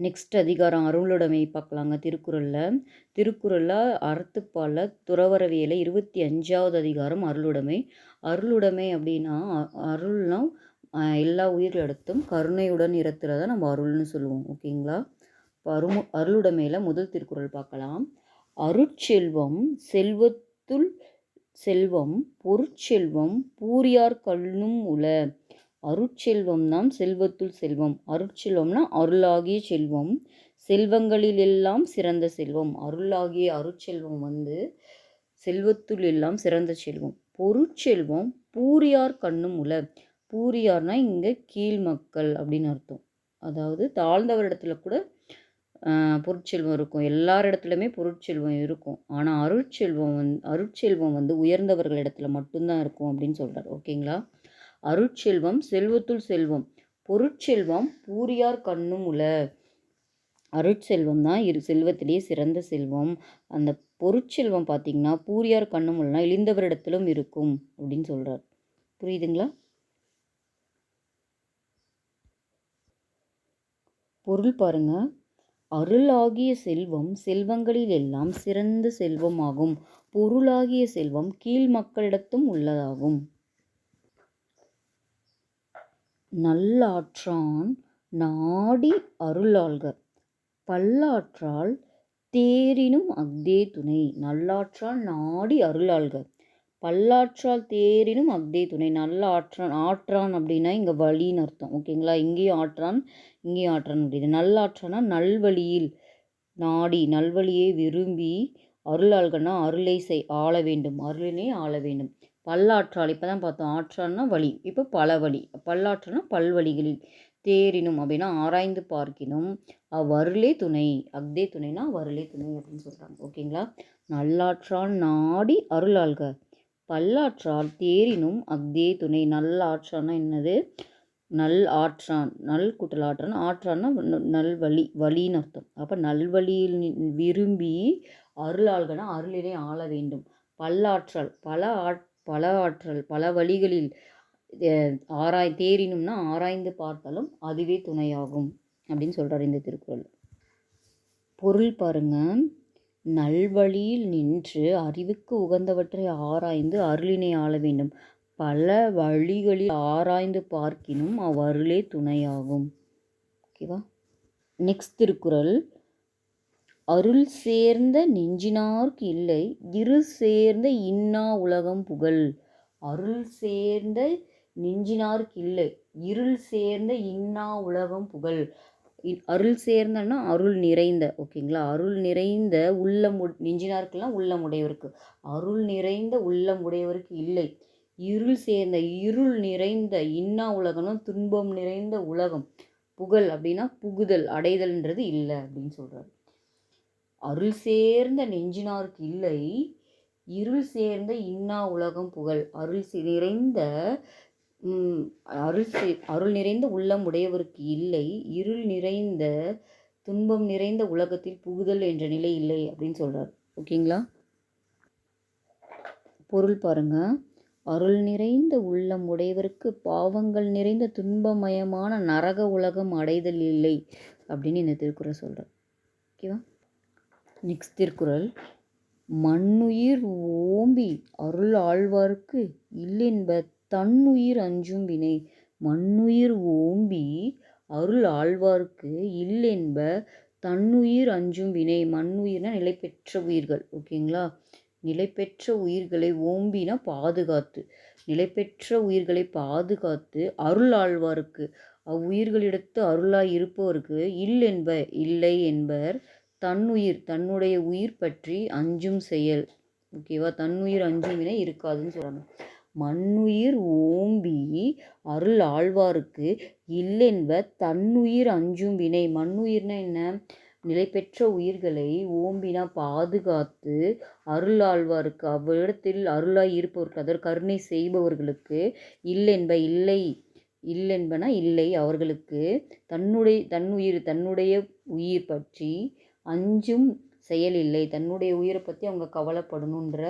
Next அதிகாரம் அருளுடைமை பார்க்கலாங்க திருக்குறளில். திருக்குறளில் அறத்துப்பாலில் துறவறவியலை 25வது அதிகாரம் அருளுடைமை. அருளுடைமை அப்படின்னா அருள்னா எல்லா உயிர்களிடத்தும் கருணையுடன் இருத்துறத நம்ம அருள்னு சொல்லுவோம். ஓகேங்களா? இப்போ அருளுடைமையில் முதல் திருக்குறள் பார்க்கலாம். அருட்செல்வம் செல்வத்துள் செல்வம் பொருட்செல்வம் பூரியார் கண்ணும் உள. அருட்செல்வம் தான் செல்வத்துள் செல்வம். அருட்செல்வம்னா அருளாகிய செல்வம். செல்வங்களில் எல்லாம் சிறந்த செல்வம். அருளாகிய அருட்செல்வம் செல்வத்துள் எல்லாம் சிறந்த செல்வம். பொருட்செல்வம் பூரியார் கண்ணும் உள. பூரியார்னா இங்கே கீழ் மக்கள் அப்படின்னு அர்த்தம். அதாவது தாழ்ந்தவரிடத்துல கூட பொருட்செல்வம் இருக்கும். எல்லாரிடத்துலையுமே பொருட்செல்வம் இருக்கும். ஆனால் அருட்செல்வம் உயர்ந்தவர்களிடத்துல மட்டும்தான் இருக்கும் அப்படின்னு சொல்கிறார். ஓகேங்களா? அருட்செல்வம் செல்வத்துள் செல்வம் பொருட்செல்வம் பூரியார் கண்ணும் உள. அருட்செல்வம் தான் செல்வத்திலேயே சிறந்த செல்வம். அந்த பொருட்செல்வம் பார்த்திங்கன்னா பூரியார் கண்ணும் உளனா இழிந்தவரிடத்திலும் இருக்கும் அப்படின்னு சொல்கிறார். புரியுதுங்களா? பொருள் பாருங்க. அருளாகிய செல்வம் செல்வங்களில் எல்லாம் சிறந்த செல்வமாகும். பொருளாகிய செல்வம் கீழ் மக்களிடத்தும் உள்ளதாகும். நல்லாற்றான் நாடி அருளாள்க பல்லாற்றால் தேரினும் அஃதே துணை. நல்லாற்றால் நாடி அருளாள்க பல்லாற்றால் தேரினும் அஃதே துணை. நல்ல ஆற்றான் அப்படின்னா இங்கே வழின்னு அர்த்தம். ஓகேங்களா? இங்கேயும் ஆற்றான் இங்கேயும் ஆற்றான் முடியுது. நல்லாற்றானா நல்வழியில் நாடி நல்வழியை விரும்பி அருளாள்கன்னா அருளை ஆள வேண்டும். அருளினை ஆள வேண்டும். பல்லாற்றால் இப்போ தான் பார்த்தோம். ஆற்றான்னா வழி. இப்போ பல வழி. பல்லாற்றானா பல்வழிகளில். தேரினும் அப்படின்னா ஆராய்ந்து பார்க்கினும் அவ்வருளே துணை. அஃதே துணைனா வருளே துணை அப்படின்னு சொல்கிறாங்க. ஓகேங்களா? நல்லாற்றான் நாடி அருளாள்க பல்லாற்றால் தேரினும் அஃதே துணை. நல்லாற்றான்னா என்னது? நல் ஆற்றான் நல் கூட்டல் ஆற்றான். ஆற்றான்னா நல்வழி வழின்னு அர்த்தம். அப்போ நல்வழியில் விரும்பி அருளாள்கனா அருளினை ஆள வேண்டும். பல்லாற்றால் பல ஆற்றல் பல வழிகளில் தேரினும்னா ஆராய்ந்து பார்த்தாலும் அதுவே துணையாகும் அப்படின்னு சொல்கிறார் இந்த திருக்குறள். பொருள் பாருங்க. நல்வழியில் நின்று அறிவுக்கு உகந்தவற்றை ஆராய்ந்து அருளினை ஆள வேண்டும். பல வழிகளில் ஆராய்ந்து பார்க்கினும் அவ்வருளே துணையாகும். ஓகேவா? நெக்ஸ்ட் திருக்குறள். அருள் சேர்ந்த நெஞ்சினார்க்கு இல்லை இரு சேர்ந்த இன்னா உலகம் புகழ். அருள் சேர்ந்த நெஞ்சினார்க்கு இல்லை இருள் சேர்ந்த இன்னா உலகம் புகழ். அருள் சேர்ந்தன்னா அருள் நிறைந்த. ஓகேங்களா? அருள் நிறைந்த உள்ளம் நெஞ்சினார்க்கெல்லாம் உள்ளம் உடையவருக்கு. அருள் நிறைந்த உள்ளம் உடையவருக்கு இல்லை. இருள் நிறைந்த இன்னா உலகம்னா துன்பம் நிறைந்த உலகம். புகழ் அப்படின்னா புகுதல் அடைதல்ன்றது இல்லை அப்படின்னு சொல்கிறார். அருள் சேர்ந்த நெஞ்சினார்க்கு இல்லை இருள் சேர்ந்த இன்னா உலகம் புகழ். அருள் நிறைந்த உள்ளம் உடையவருக்கு இல்லை இருள் நிறைந்த துன்பம் நிறைந்த உலகத்தில் புகுதல் என்ற நிலை இல்லை அப்படின்னு சொல்கிறார். ஓகேங்களா? பொருள் பாருங்க. அருள் நிறைந்த உள்ளம் உடையவருக்கு பாவங்கள் நிறைந்த துன்பமயமான நரக உலகம் அடைதல் இல்லை அப்படின்னு இந்த திருக்குறள் சொல்கிறார். ஓகேவா? நெக்ஸ்ட் திருக்குறள். மண்ணுயிர் ஓம்பி அருள் ஆழ்வார்க்கு இல்லென்ப தன்னுயிர் அஞ்சும் வினை. மண்ணுயிர் ஓம்பி அருள் ஆழ்வார்க்கு இல்லென்ப தன்னுயிர் அஞ்சும் வினை. மண்ணுயிர்னா நிலை பெற்ற உயிர்கள். ஓகேங்களா? நிலை பெற்ற உயிர்களை ஓம்பினா பாதுகாத்து நிலை பெற்ற உயிர்களை பாதுகாத்து அருள் ஆழ்வார்க்கு அவ்வுயிர்களிடத்து அருளாய் இருப்பவருக்கு இல்லை என்பர் தன்னுடைய உயிர் பற்றி அஞ்சும் செயல். ஓகேவா? தன்னுயிர் அஞ்சும் வினை இருக்காதுன்னு சொல்கிறாங்க. மண்ணுயிர் ஓம்பி அருள் ஆழ்வாருக்கு இல்லென்ப தன்னுயிர் அஞ்சும் வினை. மண்ணுயிர்னா என்ன? நிலை பெற்ற உயிர்களை ஓம்பினா பாதுகாத்து அருள் ஆழ்வாருக்கு அவ்விடத்தில் அருளாய் இருப்பவருக்கு அதாவது கருணை செய்பவர்களுக்கு இல்லென்பனா இல்லை அவர்களுக்கு தன்னுடைய உயிர் பற்றி அஞ்சும் செயல் இல்லை. தன்னுடைய உயிரை பற்றி அவங்க கவலைப்படணுன்ற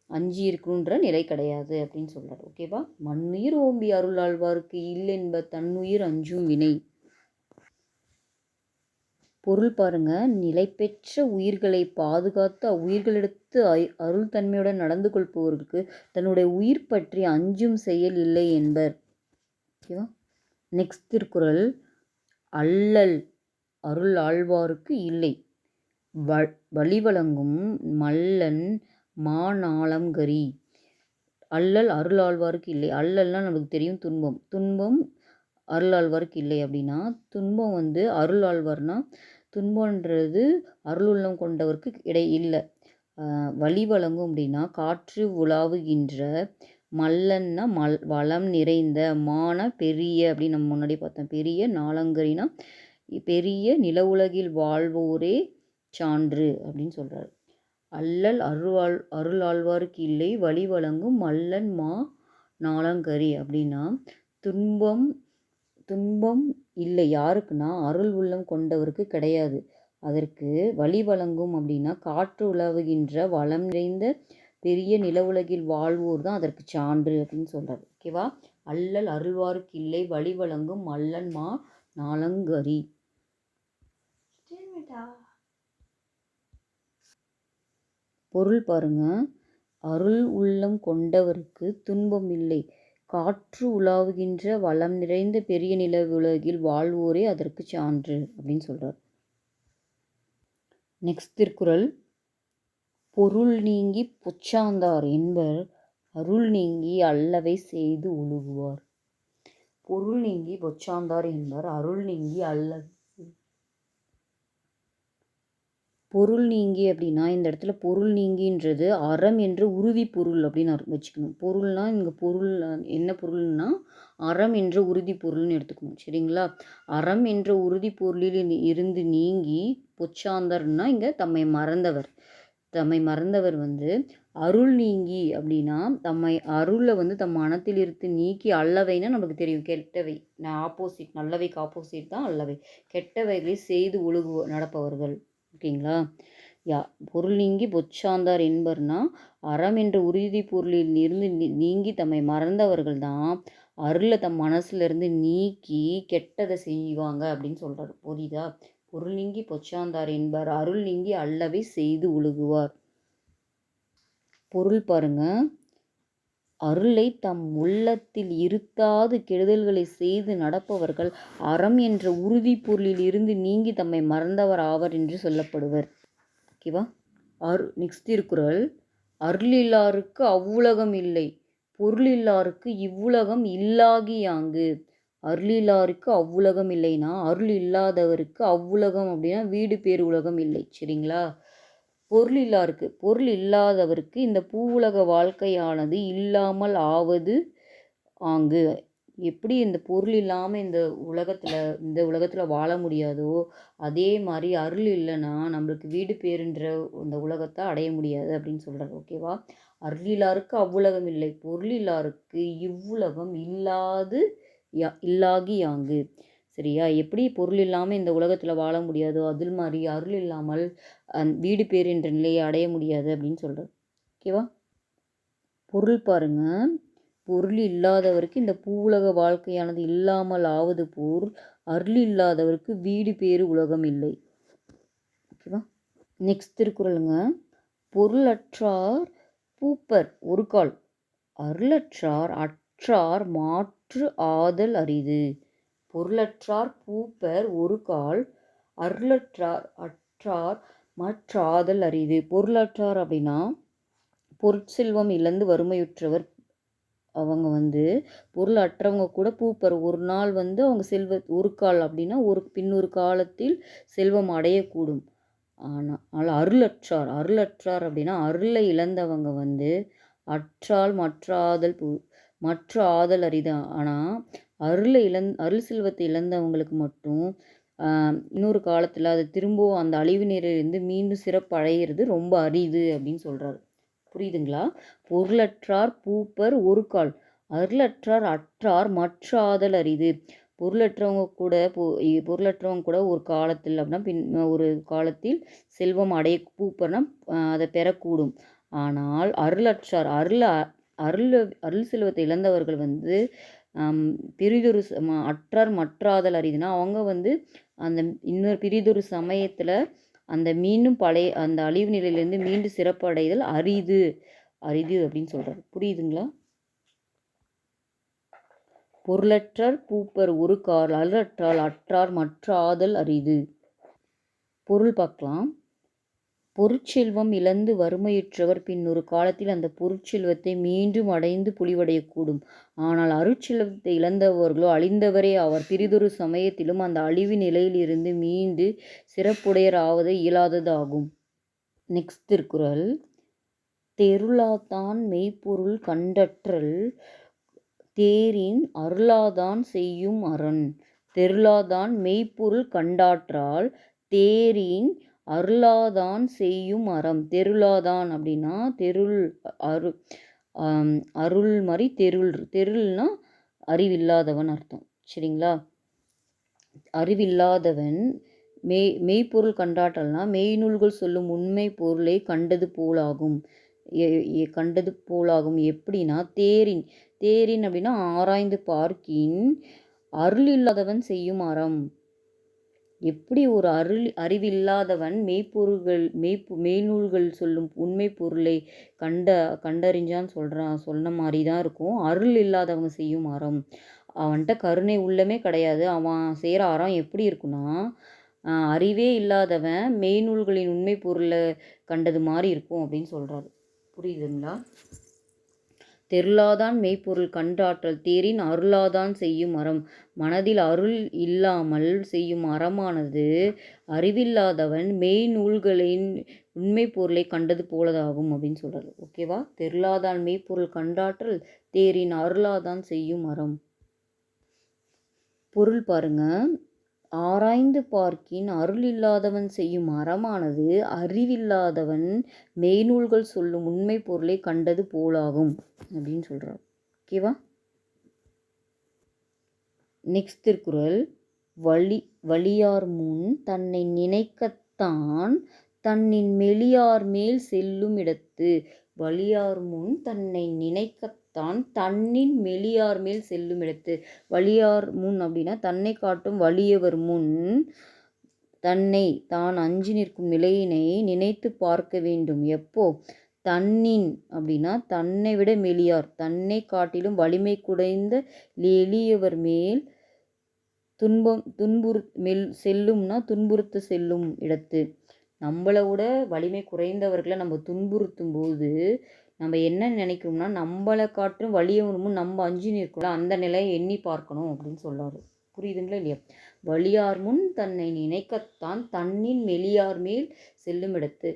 அஞ்சி இருக்கணுன்ற நிலை கிடையாது அப்படின்னு சொல்கிறார். ஓகேவா? மண்ணுயிர் ஓம்பி அருள் ஆழ்வார்க்கு இல்லென்ப தன்னுயிர் அஞ்சும் வினை. பொருள் பாருங்க, நிலை பெற்ற உயிர்களை பாதுகாத்து அவ்வுயிர்களிடத்து அருள் தன்மையுடன் நடந்து கொள்பவர்களுக்கு தன்னுடைய உயிர் பற்றி அஞ்சும் செயல் இல்லை என்பர். ஓகேவா? நெக்ஸ்ட் திருக்குறள். அல்லல் அருள் ஆழ்வாருக்கு இல்லை, வழிவழங்கும் மல்லன் மாநாளங்கரி. அல்லல் அருள் ஆழ்வாருக்கு இல்லை. அல்லல்னா நமக்கு தெரியும் துன்பம். துன்பம் அருள் ஆழ்வாருக்கு இல்லை அப்படின்னா, துன்பம் வந்து அருள் ஆழ்வார்னா, துன்பன்றது அருள் உள்ளம் கொண்டவருக்கு இல்லை. வழி வழங்கும் அப்படின்னா காற்று உலாவுகின்ற, மல்லன்னா வளம் நிறைந்த, மான பெரிய அப்படின்னு நம்ம முன்னாடி பார்த்தோம். பெரிய நாளங்கரினா பெரிய நில உலகில் வாழ்வோரே சான்று அப்படின்னு சொல்கிறார். அல்லல் அருள் ஆழ்வாருக்கு இல்லை, வழி வழங்கும் மல்லன் நாளங்கரி அப்படின்னா துன்பம் இல்லை யாருக்குன்னா அருள் உள்ளம் கொண்டவருக்கு கிடையாது. அதற்கு வழி வழங்கும் அப்படின்னா காற்று உலவுகின்ற வளம் நிறைந்த பெரிய நில உலகில் வாழ்வோர் தான் அதற்கு சான்று அப்படின்னு சொல்கிறார். ஓகேவா? அல்லல் அருள்வாருக்கு இல்லை, வழி வழங்கும் மல்லன் நாளங்கரி. பொருள் பாருங்க, அருள் உள்ளம் கொண்டவருக்கு துன்பம் இல்லை, காற்று உலாவுகின்ற வளம் நிறைந்த பெரிய நில உலகில் வாழ்வோரே அதற்கு சான்று அப்படின்னு சொல்கிறார். நெக்ஸ்ட் திருக்குறள். பொருள் நீங்கி பொச்சாந்தார் என்பர் அருள் நீங்கி அல்லவை செய்து ஒழுகுவார். பொருள் நீங்கி பொச்சாந்தார் என்பர் அருள் நீங்கி அல்லவை. பொருள் நீங்கி அப்படின்னா இந்த இடத்துல பொருள் நீங்கின்றது அறம் என்ற உறுதி பொருள் அப்படின்னு வச்சுக்கணும். பொருள்னா இங்கே பொருள் என்ன பொருள்னா அறம் என்ற உறுதி பொருள்னு எடுத்துக்கணும். சரிங்களா? அறம் என்ற உறுதி பொருளில் இருந்து நீங்கி பொச்சாந்தர்னா இங்கே தம்மை மறந்தவர் வந்து அருள் நீங்கி அப்படின்னா தம்மை அருளை வந்து தம் மனத்தில் இருந்து நீக்கி அல்லவைன்னா நமக்கு தெரியும் கெட்டவை. ஆப்போசிட், நல்லவைக்கு ஆப்போசிட் தான் அல்லவை. கெட்டவைகளை செய்து நடப்பவர்கள். ஓகேங்களா? பொருள் நீங்கி பொச்சாந்தார் என்பர்னா அறம் என்ற உறுதி பொருளில் இருந்து நீங்கி தம்மை மறந்தவர்கள் தான் அருளை தம் மனசுல இருந்து நீக்கி கெட்டதை செய்வாங்க அப்படின்னு சொல்றாரு. புரியுதா? பொருள் நீங்கி பொச்சாந்தார் என்பர் அருள் நீங்கி அல்லவை செய்து ஒழுகுவார். பொருள் பாருங்க, அருளை தம் உள்ளத்தில் இருத்தாது கெடுதல்களை செய்து நடப்பவர்கள் அறம் என்ற உறுதி பொருளில் இருந்து நீங்கி தம்மை மறந்தவர் ஆவர் என்று சொல்லப்படுவர். ஓகேவா? நெக்ஸ்ட் திருக்குறள். அருளில்லாருக்கு அவ்வுலகம் இல்லை, பொருளில்லாருக்கு இவ்வுலகம் இல்லாகியாங்கு. அருளில்லாருக்கு அவ்வுலகம் இல்லைன்னா அருள் இல்லாதவருக்கு அவ்வுலகம் அப்படின்னா வீடு பேர் உலகம் இல்லை. சரிங்களா? பொருள் இல்லாதவருக்கு இந்த பூவுலக வாழ்க்கையானது இல்லாமல் ஆவது ஆங்கு. எப்படி இந்த பொருள் இல்லாமல் இந்த உலகத்தில் வாழ முடியாதோ அதே மாதிரி அருள் இல்லைன்னா நம்மளுக்கு வீடு பேருன்ற இந்த உலகத்தை அடைய முடியாது அப்படின்னு சொல்கிறார். ஓகேவா? அருளில்லாருக்கு அவ்வுலகம் இல்லை, பொருள் இல்லாருக்கு இவ்வுலகம் இல்லாகி யாங்கு. சரியா? எப்படி பொருள் இல்லாமல் இந்த உலகத்தில் வாழ முடியாதோ அதில் மாதிரி அருள் இல்லாமல் வீடு பேர் என்ற நிலையை அடைய முடியாது அப்படின்னு சொல்கிறார். ஓகேவா? பொருள் பாருங்க, பொருள் இல்லாதவருக்கு இந்த பூவுலக வாழ்க்கையானது இல்லாமல் ஆவது போர் அருள் இல்லாதவருக்கு வீடு பேரு உலகம் இல்லை. ஓகேவா? நெக்ஸ்ட் திருக்குறளுங்க. பொருளற்றார் பூப்பர் ஒரு கால், அருளற்றார் அற்றார் மாற்று ஆதல் அரிது. பொருளற்றார் பூப்பர் ஒரு கால், அருளற்றார் அற்றார் மாற்றாதல் அரிது. பொருளற்றார் அப்படின்னா பொருட்செல்வம் இழந்து வறுமையுற்றவர். அவங்க வந்து பொருள் அற்றவங்க கூட பூப்பர் ஒரு நாள் வந்து அவங்க ஒரு கால் அப்படின்னா பின்னொரு காலத்தில் செல்வம் அடையக்கூடும். ஆனால் அருளற்றார் அப்படின்னா அருளை இழந்தவங்க வந்து அற்றால் மற்ற ஆதல் அரிது. ஆனால் அருள் செல்வத்தை இழந்தவங்களுக்கு மட்டும் இன்னொரு காலத்தில் அது திரும்பவும் அந்த அழிவு நிலையிலிருந்து மீண்டும் சிறப்பு அடைகிறது ரொம்ப அரிது அப்படின்னு சொல்கிறாரு. புரியுதுங்களா? பொருளற்றார் பூப்பர் ஒரு கால், அருளற்றார் அற்றார் மற்ற ஆதல் அரிது. பொருளற்றவங்க கூட ஒரு காலத்தில் அப்படின்னா ஒரு காலத்தில் செல்வம் பூப்பர்னா அதை பெறக்கூடும். ஆனால் அருளற்றார் அருள் செல்வத்தை இழந்தவர்கள் வந்து பெரிதொரு அற்றார் மற்றாதல் அரிதுனா அவங்க வந்து அந்த இன்னொரு பிறிதொரு சமயத்தில் அந்த மீண்டும் பழைய அந்த அழிவு நிலையிலேருந்து மீண்டும் சிறப்பு அடைதல் அரிது அரிது அப்படின்னு சொல்கிறார். புரியுதுங்களா? பொருளற்றார் பூப்பர் ஒரு கால் அலற்றால் அற்றார் மற்ற ஆதல் அரிது. பொருள் பார்க்கலாம். பொருட்செல்வம் இழந்து வறுமையுற்றவர் பின்னொரு காலத்தில் அந்த பொருட்செல்வத்தை மீண்டும் அடைந்து புலிவடையக்கூடும். ஆனால் அருட்செல்வத்தை இழந்தவர்களோ அழிந்தவரே ஆவார். பிறிதொரு சமயத்திலும் அந்த அழிவு நிலையிலிருந்து மீண்டு சிறப்புடையர் ஆவது இயலாததாகும். நெக்ஸ்ட் திருக்குறள். தெருளாதான் மெய்ப்பொருள் கண்டற்றல் தேரின் அருளாதான் செய்யும் அரண். தெருளாதான் மெய்ப்பொருள் கண்டாற்றால் தேரின் அருளாதான் செய்யும் அறம். தெருளாதான் அப்படின்னா அருள் மாதிரி தெருள்னா அறிவில்லாதவன் அர்த்தம். சரிங்களா? அறிவில்லாதவன் மெய்ப்பொருள் கண்டாற்றல்னா மெய்நூல்கள் சொல்லும் உண்மை பொருளை கண்டது போலாகும். எப்படின்னா தேரின் அப்படின்னா ஆராய்ந்து பார்க்கின் அருள் இல்லாதவன் செய்யும் அறம். எப்படி ஒரு அறிவில்லாதவன் மெய்நூல்கள் சொல்லும் உண்மை பொருளை கண்டறிஞ்சான்னு சொன்ன மாதிரி தான் இருக்கும் அருள் இல்லாதவங்க செய்யும் அறம். அவன்கிட்ட கருணை உள்ளமே கிடையாது. அவன் செய்கிற அறம் எப்படி இருக்குன்னா அறிவே இல்லாதவன் மெய்நூல்களின் உண்மை பொருளை கண்டது மாதிரி இருக்கும் அப்படின்னு சொல்கிறாரு. புரியுதுங்களா? தெருளாதான் மெய்ப்பொருள் கண்டாற்றல் தேரின் அருளாதான் செய்யும் அறம். மனதில் அருள் இல்லாமல் செய்யும் அறமானது அறிவில்லாதவன் மெய்நூல்களின் உண்மை பொருளை கண்டது போலதாகும் அப்படின்னு சொல்கிறாரு. ஓகேவா? தெருளாதான் மெய்ப்பொருள் கண்டாற்றல் தேரின் அருளாதான் செய்யும் அறம். பொருள் பாருங்க. ஆராய்ந்து பார்க்கின் அருள் இல்லாதவன் செய்யும் அறமானது அறிவில்லாதவன் மெய்நூல்கள் சொல்லும் உண்மை பொருளை கண்டது போலாகும் அப்படின்னு சொல்கிறார். ஓகேவா? நெக்ஸ்ட் திருக்குறள். வலியார் முன் தன்னை நினைக்கத்தான் தன்னின் மெலியார் மேல் செல்லும் இடத்து. வலியார் முன் தன்னை நினைக்கத்தான் தன்னின் மெலியார் மேல் செல்லும் இடத்து. வலியார் முன் அப்படின்னா தன்னை காட்டும் வலியவர் முன் தான் அஞ்சி நிற்கும் நிலையினை நினைத்து பார்க்க வேண்டும். எப்போ? தன்னின் அப்படின்னா தன்னை விட மெலியார் தன்னை காட்டிலும் வலிமை குறைந்த எளியவர் மேல் செல்லும்னா துன்புறுத்த செல்லும் இடத்து. நம்மளை விட வலிமை குறைந்தவர்களை நம்ம துன்புறுத்தும் போது நம்ம என்ன நினைக்கிறோம்னா நம்மளை காட்டும் வலியவர் முன் நம்ம அஞ்சி நிற்கணும் அந்த நிலையை எண்ணி பார்க்கணும் அப்படின்னு சொல்றாரு. புரியுதுங்களா இல்லையா? வலியார் முன் தன்னை நினைக்கத்தான் தன்னின் மெலியார் மேல் செல்லும் இடத்து.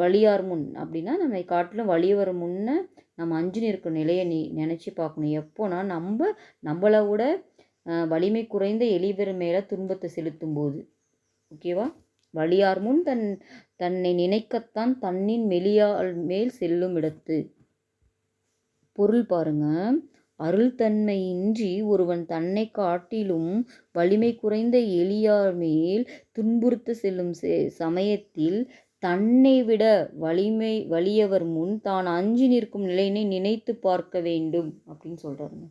வலியார் முன் அப்படின்னா நம்மை காட்டிலும் வலியவர் முன்ன நம்ம அஞ்சு நிற்கிற நிலையை நினச்சி பார்க்கணும். எப்போனா நம்மளை விட வலிமை குறைந்த எளியவர் மேலே துன்பத்தை செலுத்தும் போது. ஓகேவா? வலியார் முன் தன்னை நினைக்கத்தான் தன்னின் மெலியார் மேல் செல்லும் இடத்து. பொருள் பாருங்க. அருள் தன்மையின்றி ஒருவன் தன்னை காட்டிலும் வலிமை குறைந்த எளியார் மேல் துன்புறுத்த செல்லும் சமயத்தில் தன்னை விட வலியவர் முன் தான் அஞ்சி நிற்கும் நிலையினை நினைத்து பார்க்க வேண்டும் அப்படின்னு சொல்றாருங்க.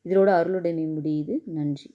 இதோட அருளுடைமை முடியுது. நன்றி.